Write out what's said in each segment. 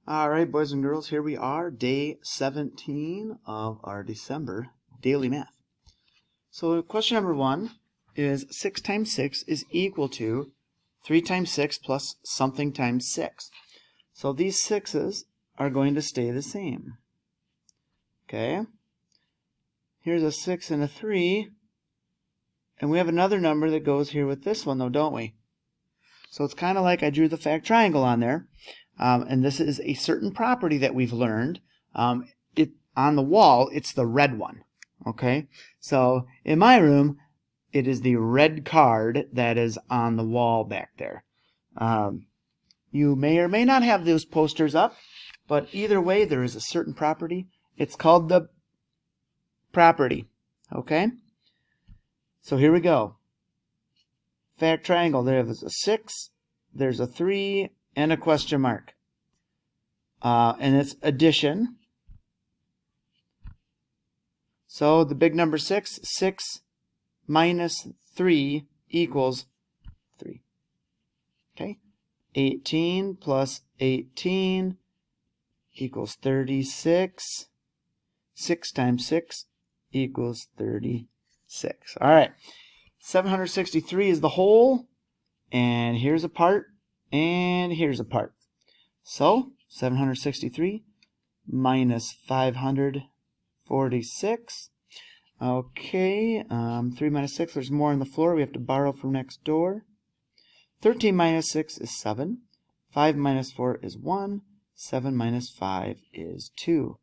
All right, boys and girls, here we are, day 17 of our December daily math. So question number 1 is 6 times 6 is equal to 3 times 6 plus something times 6. So these 6's are going to stay the same. Okay? Here's a 6 and a 3. And we have another number that goes here with this one, though, don't we? So it's kind of like I drew the fact triangle on there. And this is a certain property that we've learned. On the wall, it's the red one. Okay? So in my room, it is the red card that is on the wall back there. You may or may not have those posters up, but either way, there is a certain property. It's called the property. Okay? So here we go. Fact triangle. There's a 6, there's a 3, and a question mark. And it's addition. So the big number 6, 6 minus 3 equals 3. Okay? 18 plus 18 equals 36. 6 times 6 equals 36. All right. 763 is the whole. And here's a part. And here's a part. So 763 minus 546. Okay. 3 minus 6. There's more on the floor. We have to borrow from next door. 13 minus 6 is 7. 5 minus 4 is 1. 7 minus 5 is 2.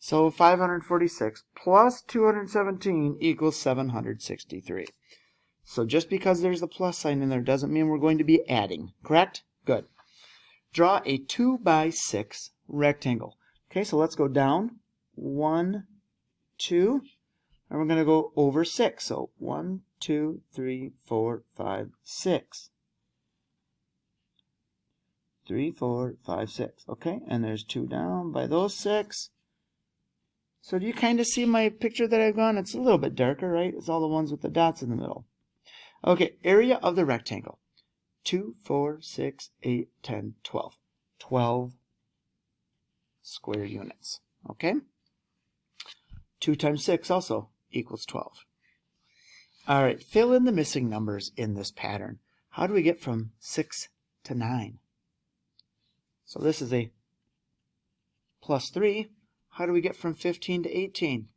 So 546 plus 217 equals 763. So just because there's a plus sign in there doesn't mean we're going to be adding, correct? Good. Draw a 2 by 6 rectangle. Okay, so let's go down. 1, 2, and we're going to go over 6. So 1, 2, 3, 4, 5, 6. 3, 4, 5, 6. Okay, and there's 2 down by those 6. So do you kind of see my picture that I've gone? It's a little bit darker, right? It's all the ones with the dots in the middle. Okay, area of the rectangle. 2, 4, 6, 8, 10, 12. 12 square units. Okay? 2 times 6 also equals 12. All right, fill in the missing numbers in this pattern. How do we get from 6 to 9? So this is a plus 3. How do we get from 15 to 18?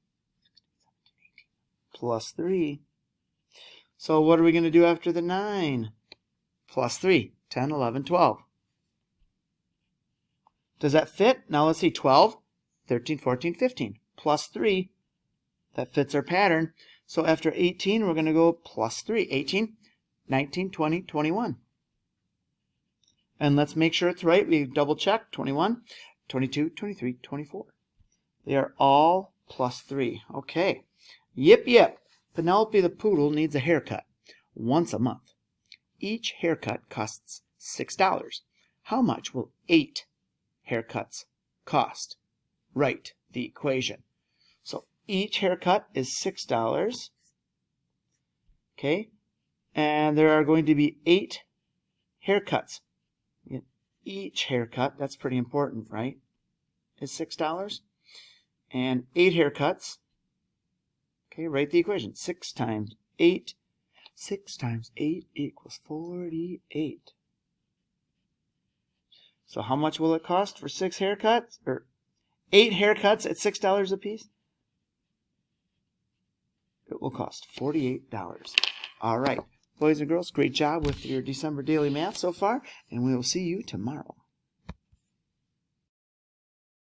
Plus 3. So what are we going to do after the 9? Plus 3. 10, 11, 12. Does that fit? Now let's see. 12, 13, 14, 15. Plus 3. That fits our pattern. So after 18, we're going to go plus 3. 18, 19, 20, 21. And let's make sure it's right. We double check. 21, 22, 23, 24. They are all plus 3. Okay. Yip, yip. Penelope the poodle needs a haircut once a month. Each haircut costs $6. How much will 8 haircuts cost? Write the equation. So each haircut is $6. Okay. And there are going to be 8 haircuts. Each haircut, that's pretty important, right, is $6. And 8 haircuts. Okay, write the equation. 6 times 8. 6 times 8 equals 48. So how much will it cost for 6 haircuts? Or 8 haircuts at $6 a piece? It will cost $48. All right. Boys and girls, great job with your December daily math so far. And we will see you tomorrow.